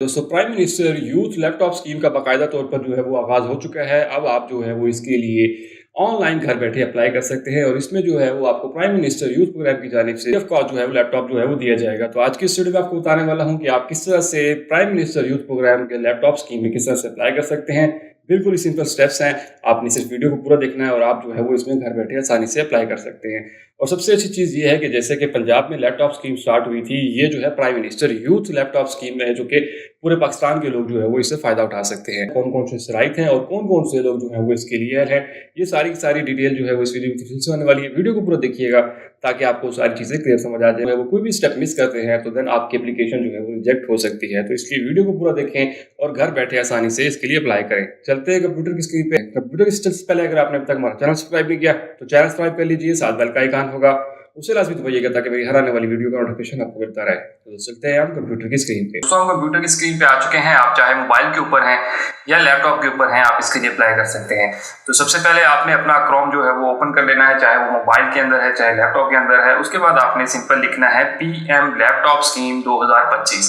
दोस्तों prime minister youth laptop scheme का बाकायदा तौर पर जो है वो आगाज़ हो चुका है। अब आप जो है वो इसके लिए ऑनलाइन घर बैठे अप्लाई कर सकते हैं और इसमें जो है वो आपको प्राइम मिनिस्टर यूथ प्रोग्राम की जानिब से ऑफ कॉस्ट जो है वो लैपटॉप जो है वो दिया जाएगा। तो आज की इस वीडियो में आपको बताने वाला हूँ कि आप किस तरह से प्राइम मिनिस्टर यूथ प्रोग्राम के लैपटॉप स्कीम में किस तरह से अप्लाई कर सकते हैं। बिल्कुल ही सिंपल स्टेप्स हैं, आपने सिर्फ वीडियो को पूरा देखना है और आप जो है वो इसमें घर बैठे आसानी से अप्लाई कर सकते हैं। और सबसे अच्छी चीज़ ये है कि जैसे कि पंजाब में लैपटॉप स्कीम स्टार्ट हुई थी, ये जो है prime minister youth laptop scheme है, जो कि पूरे पाकिस्तान के लोग जो है वो इससे फ़ायदा उठा सकते हैं। कौन-कौन से शराइत हैं और कौन-कौन से लोग जो हैं वो इसके लिए हैं, ये सारी की सारी डिटेल जो है वो इस वीडियो में तफसील से होने वाली है। वीडियो को पूरा देखिएगा ताकि आपको सारी चीज़ें क्लियर समझ आ जाए। वो कोई भी स्टेप मिस करते हैं तो देन आपकी एप्लीकेशन जो है वो रिजेक्ट हो सकती है। तो इसलिए वीडियो को पूरा देखें और घर बैठे आसानी से इसके लिए अप्लाई करें। चलते हैं कंप्यूटर की स्क्रीन पे। कंप्यूटर की स्टेप्स से पहले अगर आपने अब तक हमारा चैनल सब्सक्राइब नहीं किया तो चैनल सब्सक्राइब कर लीजिए, साथ बेल का आइकन होगा उसे लाजमी दबाइएगा ताकि मेरी हर आने वाली वीडियो का नोटिफिकेशन आपको मिलता रहे। तो चलते हैं हम कंप्यूटर की स्क्रीन पे। दोस्तों हम कंप्यूटर की स्क्रीन पे आ चुके हैं। आप चाहे मोबाइल के ऊपर हैं या लैपटॉप के ऊपर हैं, आप इसके लिए अप्लाई कर सकते हैं। तो सबसे पहले आपने अपना क्रोम जो है वो ओपन कर लेना है, चाहे वो मोबाइल के अंदर है चाहे लैपटॉप के अंदर है। उसके बाद आपने सिंपल लिखना है PM लैपटॉप स्कीम 2025।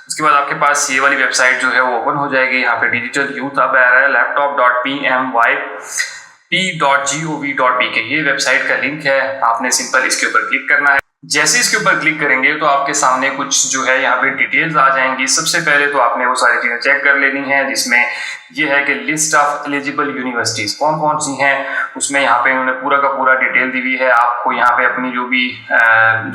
उसके बाद आपके पास ये वाली वेबसाइट जो है वो ओपन हो जाएगी। यहाँ पे डिजिटल यूथ हब आ रहा है, laptop.pmy.p.gov.pk ये वेबसाइट का लिंक है। आपने सिंपल इसके ऊपर क्लिक करना है। जैसे इसके ऊपर क्लिक करेंगे तो आपके सामने कुछ जो है यहाँ पे डिटेल्स आ जाएंगी। सबसे पहले तो आपने वो सारी चीज़ें चेक कर लेनी है, जिसमें ये है कि लिस्ट ऑफ एलिजिबल यूनिवर्सिटीज़ कौन कौन सी हैं। उसमें यहाँ पे इन्होंने पूरा का पूरा डिटेल दी हुई है। आपको यहाँ पे अपनी जो भी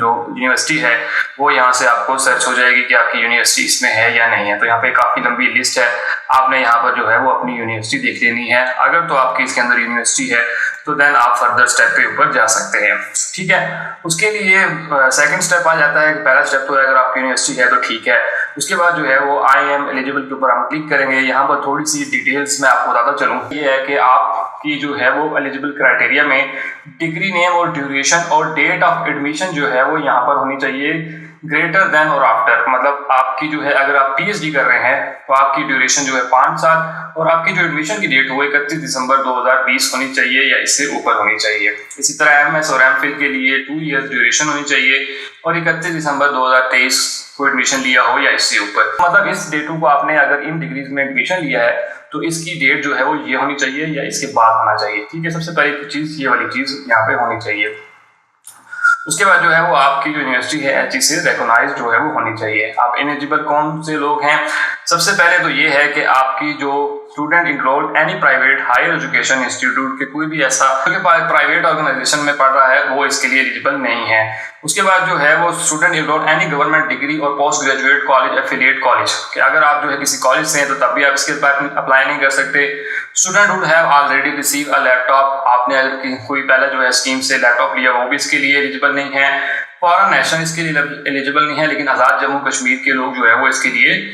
जो यूनिवर्सिटी है वो यहाँ से आपको सर्च हो जाएगी कि आपकी यूनिवर्सिटी इसमें है या नहीं है। तो यहाँ पे काफ़ी लंबी लिस्ट है, आपने यहाँ पर जो है वो अपनी यूनिवर्सिटी देख लेनी है। अगर तो आपकी इसके अंदर यूनिवर्सिटी है तो देन आप फर्दर स्टेप पे ऊपर जा सकते हैं, ठीक है। उसके लिए सेकंड स्टेप आ जाता है कि पहला स्टेप तो अगर आपकी यूनिवर्सिटी है तो ठीक है। उसके बाद जो है वो आई एम एलिजिबल के ऊपर हम क्लिक करेंगे। यहाँ पर थोड़ी सी डिटेल्स मैं आपको बताता चलूँ। ये है कि आपकी जो है वो एलिजिबल क्राइटेरिया में डिग्री नेम और ड्यूरेशन और डेट ऑफ एडमिशन जो है वो यहाँ पर होनी चाहिए ग्रेटर देन और आफ्टर। मतलब आपकी जो है अगर आप PhD कर रहे हैं तो आपकी ड्यूरेशन जो है 5 साल और आपकी जो एडमिशन की डेट वो 31 दिसंबर 2020 होनी चाहिए या इससे ऊपर होनी चाहिए। इसी तरह MS और MPhil के लिए 2 इयर्स ड्यूरेशन होनी चाहिए और 31 दिसंबर 2023 को एडमिशन लिया हो या इससे ऊपर। मतलब इस डेटों को आपने अगर इन डिग्रीज में एडमिशन लिया है तो इसकी डेट जो है वो ये होनी चाहिए या इसके बाद होना चाहिए, ठीक है। सबसे पहली चीज़ ये वाली चीज़ यहाँ पे होनी चाहिए। उसके बाद जो है वो आपकी जो यूनिवर्सिटी है HE से रिकॉग्नाइज जो है वो होनी चाहिए। आप एलिजिबल कौन से लोग हैं? सबसे पहले तो ये है कि आपकी जो student enrolled any private higher education institute के कोई भी ऐसा प्राइवेट ऑर्गेनाइजेशन में पढ़ रहा है वो इसके लिए एलिजिबल नहीं है। उसके बाद जो है वो student enrolled any government degree और post graduate college affiliate college कि अगर आप जो है किसी कॉलेज से हैं तो तब भी आप इसके अप्लाई नहीं कर सकते। Student would have already receive a laptop, आपने अगर कोई पहले जो है स्कीम से लैपटॉप लिया वो भी इसके लिए एलिजिबल नहीं है। फॉरेन नेशनल इसके लिए एलिजिबल नहीं है, लेकिन आज़ाद जम्मू कश्मीर के लोग जो है वो इसके लिए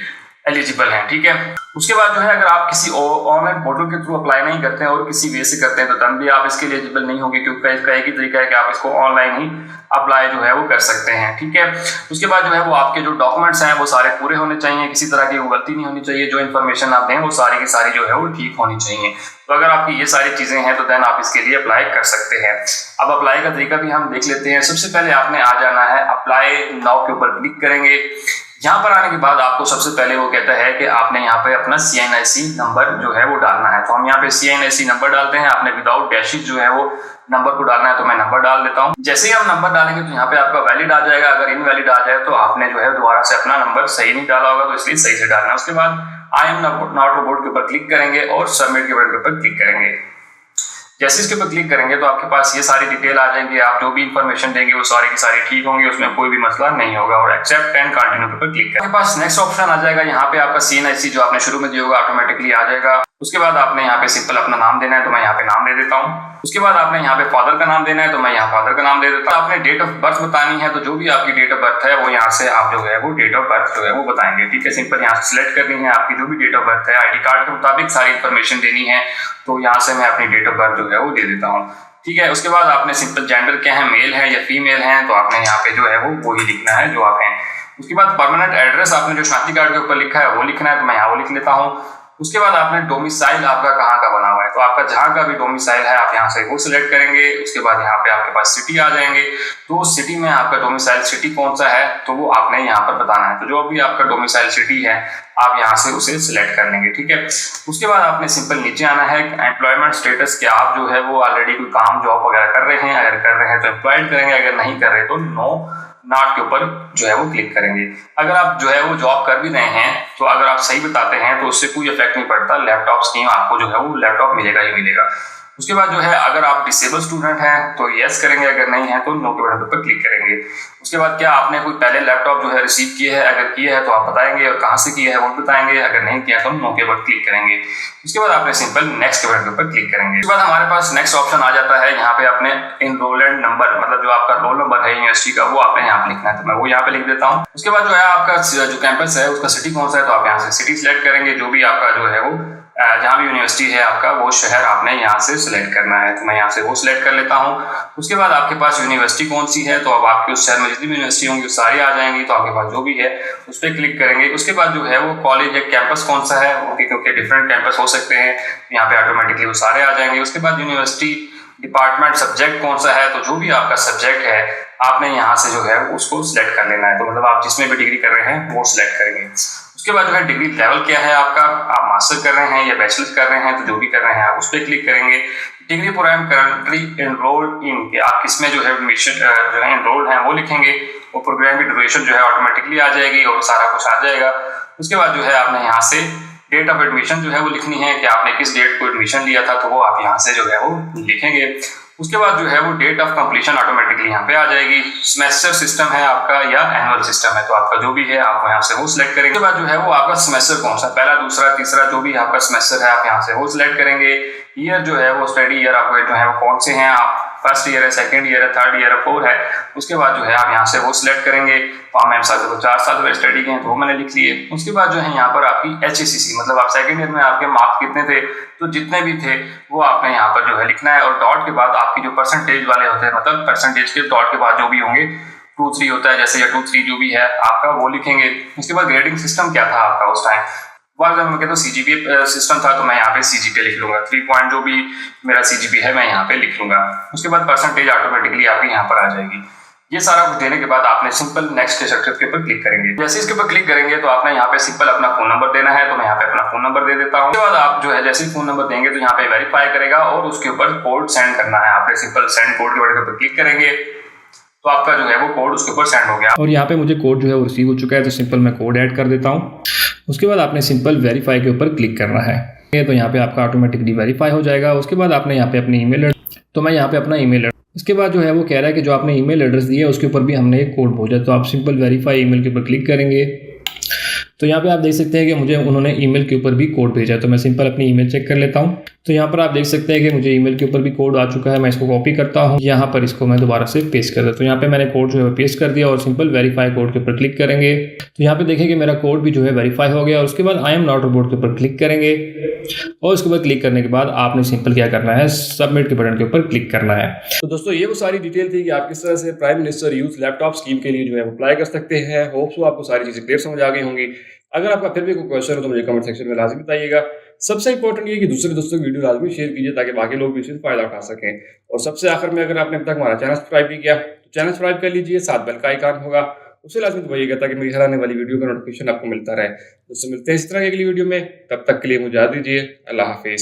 एलिजिबल हैं, ठीक है। उसके बाद जो है अगर आप किसी ऑनलाइन पोर्टल के थ्रू अप्लाई नहीं करते हैं और किसी वे से करते हैं तो तब भी आप इसके लिए एलिजिबल नहीं होंगे, क्योंकि इसका एक ही तरीका है कि आप इसको ऑनलाइन ही अप्लाई जो है वो कर सकते हैं, ठीक है। उसके बाद जो है वो आपके जो डॉक्यूमेंट्स हैं वो सारे पूरे होने चाहिए, किसी तरह की गलती नहीं होनी चाहिए। जो इन्फॉर्मेशन आप दें वो सारी की सारी जो है वो ठीक होनी चाहिए। तो अगर आपकी ये सारी चीज़ें हैं तो देन आप इसके लिए अप्लाई कर सकते हैं। अब अप्लाई का तरीका भी हम देख लेते हैं। सबसे पहले आपने आ जाना है अप्लाई नाउ के ऊपर क्लिक करेंगे। यहाँ पर आने के बाद आपको सबसे पहले वो कहता है कि आपने यहाँ पे अपना CNIC नंबर जो है वो डालना है। तो हम यहाँ पे CNIC नंबर डालते हैं। आपने विदाउट डैशेज जो है वो नंबर को डालना है, तो मैं नंबर डाल देता हूँ। जैसे ही हम नंबर डालेंगे तो यहाँ पे आपका वैलिड आ जाएगा। अगर इनवैलिड आ जाए तो आपने जो है दोबारा से अपना नंबर सही नहीं डाला होगा, तो इसलिए सही से डालना है। उसके बाद आई एम नॉट रोबोट के ऊपर क्लिक करेंगे और सबमिट के बटन के ऊपर क्लिक करेंगे। जैसे इसके ऊपर क्लिक करेंगे तो आपके पास ये सारी डिटेल आ जाएंगी। आप जो भी इंफॉर्मेशन देंगे वो सारी की सारी ठीक होंगी, उसमें कोई भी मसला नहीं होगा। और एक्सेप्ट एंड कंटिन्यू के ऊपर क्लिक करें। आपके पास नेक्स्ट ऑप्शन आ जाएगा। यहाँ पे आपका CNIC जो आपने शुरू में दिया होगा ऑटोमेटिकली आ जाएगा। उसके बाद आपने यहाँ पे सिंपल अपना नाम देना है, तो मैं यहाँ पे नाम दे देता हूँ। उसके बाद आपने यहाँ पे फादर का नाम देना है, तो मैं यहाँ फादर का नाम दे देता हूँ। आपने डेट ऑफ बर्थ बतानी है, तो जो भी आपकी डेट ऑफ बर्थ है वो यहाँ से आप जो है वो डेट ऑफ बर्थ जो है वो बताएंगे, ठीक है। सिंपल यहाँ से सिलेक्ट करनी है आपकी जो भी डेट ऑफ बर्थ है। ID कार्ड के मुताबिक सारी इन्फॉर्मेशन देनी है, तो यहाँ से मैं अपनी डेट ऑफ बर्थ जो है वो दे देता हूँ, ठीक है। उसके बाद आपने सिंपल जेंडर क्या है, मेल है या फीमेल है, तो आपने यहाँ पे जो है वो ही लिखना है जो आप हैं। उसके बाद परमानेंट एड्रेस आपने जो शादी कार्ड के ऊपर लिखा है वो लिखना है, तो मैं यहाँ वो लिख लेता हूँ। उसके बाद आपने डोमिसाइल आपका कहाँ का बना हुआ है, तो आपका जहाँ का भी डोमिसाइल है आप यहाँ से वो सिलेक्ट करेंगे। उसके बाद यहाँ पे आपके पास सिटी आ जाएंगे, तो सिटी में आपका डोमिसाइल सिटी कौन सा है तो वो आपने यहाँ पर बताना है। तो जो भी आपका डोमिसाइल सिटी है आप यहाँ से उसे सिलेक्ट कर लेंगे, ठीक है। उसके बाद आपने सिंपल नीचे आना है, एम्प्लॉयमेंट स्टेटस क्या आप जो है वो ऑलरेडी कोई काम जॉब वगैरह कर रहे हैं, अगर कर रहे हैं तो एम्प्लॉयड करेंगे, अगर नहीं कर रहे तो नो नॉट के ऊपर जो है वो क्लिक करेंगे। अगर आप जो है वो जॉब कर भी रहे हैं तो अगर आप सही बताते हैं तो उससे कोई इफेक्ट नहीं पड़ता, लैपटॉप स्कीम आपको जो है वो लैपटॉप मिलेगा ही मिलेगा। उसके बाद जो है अगर आप डिसेबल स्टूडेंट हैं तो यस करेंगे, अगर नहीं है तो नो के बटन पर क्लिक करेंगे। उसके बाद क्या आपने कोई पहले लैपटॉप जो है रिसीव किया है, अगर किया है तो आप बताएंगे और कहाँ से किया है वो बताएंगे, अगर नहीं किया तो नो के ऊपर क्लिक करेंगे। उसके बाद आपने सिंपल नेक्स्ट के बटन के ऊपर क्लिक करेंगे। उसके बाद हमारे पास नेक्स्ट ऑप्शन आ जाता है, यहाँ पे आपने एनरोलमेंट नंबर मतलब जो आपका रोल नंबर है यूनिवर्सिटी का वो आपने यहाँ पे लिखना है, तो मैं वो यहाँ पे लिख देता हूँ। उसके बाद जो है आपका जो कैंपस है उसका सिटी कौन सा है तो आप यहाँ से सिटी सिलेक्ट करेंगे, जो भी आपका जो है वो जहाँ भी यूनिवर्सिटी है आपका वो शहर आपने यहाँ से सिलेक्ट करना है, तो मैं यहाँ से वो सिलेक्ट कर लेता हूँ। उसके बाद आपके पास यूनिवर्सिटी कौन सी है तो अब आपके उस शहर में जितनी भी यूनिवर्सिटी होंगी वो सारी आ जाएंगी, तो आपके पास जो भी है उस पर क्लिक करेंगे। उसके बाद जो है वो कॉलेज या कैंपस कौन सा है क्योंकि डिफरेंट कैंपस हो सकते हैं, यहाँ पे ऑटोमेटिकली वो सारे आ जाएंगे। उसके बाद यूनिवर्सिटी डिपार्टमेंट सब्जेक्ट कौन सा है, तो जो भी आपका सब्जेक्ट है आपने यहाँ से जो है उसको सिलेक्ट कर लेना है, तो मतलब आप जिसमें भी डिग्री कर रहे हैं वो सिलेक्ट करेंगे। उसके बाद जो है डिग्री लेवल क्या है आपका, आप मास्टर कर रहे हैं या बैचलर कर रहे हैं तो जो भी कर रहे हैं आप उस पर क्लिक करेंगे। Degree programme currently enrolled in के आप किसमें जो है एडमिशन जो है एनरोल्ड हैं वो लिखेंगे, वो प्रोग्राम की ड्यूरेशन जो है ऑटोमेटिकली आ जाएगी और सारा कुछ आ जाएगा। उसके बाद जो है आपने यहाँ से डेट ऑफ एडमिशन जो है वो लिखनी है कि आपने किस डेट को एडमिशन लिया था, तो वो आप यहाँ से जो है वो लिखेंगे। उसके बाद जो है वो डेट ऑफ कंप्लीशन ऑटोमेटिकली यहाँ पे आ जाएगी। सेमेस्टर सिस्टम है आपका या एनुअल सिस्टम है, तो आपका जो भी है आप यहाँ से वो सिलेक्ट करेंगे। उसके बाद जो है वो आपका सेमेस्टर कौन सा, पहला दूसरा तीसरा जो भी आपका सेमेस्टर है आप यहाँ से वो सिलेक्ट करेंगे। ईयर जो है वो स्टडी ईयर आपके जो है वो कौन से हैं, आप फर्स्ट ईयर है, सेकंड ईयर है, थर्ड ईयर है, फोर्थ है। उसके बाद जो है आप यहाँ से वो सिलेक्ट करेंगे। तो मैम साहब को 4 साल मेरे स्टडी के हैं तो वो मैंने लिख लिए। उसके बाद जो है यहाँ पर आपकी HACC मतलब आप सेकंड ईयर में आपके मार्क्स कितने थे, तो जितने भी थे वो आपने यहाँ पर जो है लिखना है। और डॉट के बाद आपकी जो परसेंटेज वाले होते हैं मतलब परसेंटेज के डॉट के बाद जो भी होंगे 2-3 होता है जैसे, या 2-3 जो भी है आपका वो लिखेंगे। उसके बाद ग्रेडिंग सिस्टम क्या था आपका उस टाइम, मैं कहता हूँ CGPA सिस्टम था, तो मैं यहाँ पे CGPA लिख लूंगा। 3 पॉइंट जो भी मेरा CGPA है मैं यहाँ पे लिख लूंगा। उसके बाद परसेंटेज ऑटोमेटिकली आपकी यहाँ पर आ जाएगी। ये सारा कुछ देने के बाद आपने सिंपल नेक्स्ट के सेक्टर के ऊपर क्लिक करेंगे। जैसे इसके ऊपर क्लिक करेंगे तो आपने यहाँ पे सिंपल अपना फोन नंबर देना है, तो मैं यहाँ पे अपना फोन नंबर दे देता हूँ। उसके बाद आप जो है जैसे फोन नंबर देंगे तो यहाँ पे वेरीफाई करेगा और उसके ऊपर कोड सेंड करना है। आपने सिंपल सेंड कोड के बटन के ऊपर क्लिक करेंगे तो आपका जो है वो कोड उसके ऊपर सेंड हो गया और यहाँ पे मुझे कोड जो है वो रिसीव हो चुका है, तो सिंपल मैं कोड ऐड कर देता हूँ। उसके बाद आपने सिंपल वेरीफाई के ऊपर क्लिक करना है, तो यहाँ पे आपका ऑटोमेटिकली वेरीफाई हो जाएगा। उसके बाद आपने यहाँ पे अपनी ईमेल, तो मैं यहाँ पे अपना ईमेल, इसके बाद जो है वो कह रहा है कि जो आपने ईमेल एड्रेस दिया है उसके ऊपर भी हमने एक कोड भेजा, तो आप सिंपल वेरीफाई ईमेल के ऊपर क्लिक करेंगे। तो यहाँ पे आप देख सकते हैं कि मुझे उन्होंने ईमेल के ऊपर भी कोड भेजा, तो मैं सिंपल अपनी ईमेल चेक कर लेता हूँ। तो यहाँ पर आप देख सकते हैं कि मुझे ईमेल के ऊपर भी कोड आ चुका है। मैं इसको कॉपी करता हूँ, यहाँ पर इसको मैं दोबारा से पेस्ट कर देता हूँ। तो यहाँ पे मैंने कोड जो है पेस्ट कर दिया और सिंपल वेरीफाई कोड के ऊपर क्लिक करेंगे। तो यहाँ पे देखें कि मेरा कोड भी जो है वेरीफाई हो गया। और उसके बाद आई एम नॉट रोबोट के ऊपर क्लिक करेंगे और उसके बाद क्लिक करने के बाद आपने सिंपल क्या करना है, सबमिट के बटन के ऊपर क्लिक करना है। तो दोस्तों ये वो सारी डिटेल थी कि आप किस तरह से prime minister youth laptop scheme के लिए जो है अप्लाई कर सकते हैं। होप्स आपको सारी चीज़ें क्लियर समझ आ गई होंगी। अगर आपका फिर भी कोई क्वेश्चन हो तो मुझे कमेंट सेक्शन में लाजमी बताइएगा। सबसे इंपॉर्टेंट ये कि दूसरे दोस्तों की वीडियो लाजमी शेयर कीजिए ताकि बाकी लोग भी इससे फायदा उठा सकें। और सबसे आखिर में अगर आपने अब तक हमारा चैनल सब्सक्राइब नहीं किया तो चैनल सब्सक्राइब कर लीजिए, साथ बेल का आइकन होगा उसे लाजमी दबाइएगा ताकि मेरी हर आने वाली वीडियो का नोटिफिकेशन आपको मिलता रहे। दोस्तों मिलते हैं इस तरह की अगली वीडियो में, तब तक के लिए मुझे इजाज़त दीजिए। अल्लाह हाफिज़।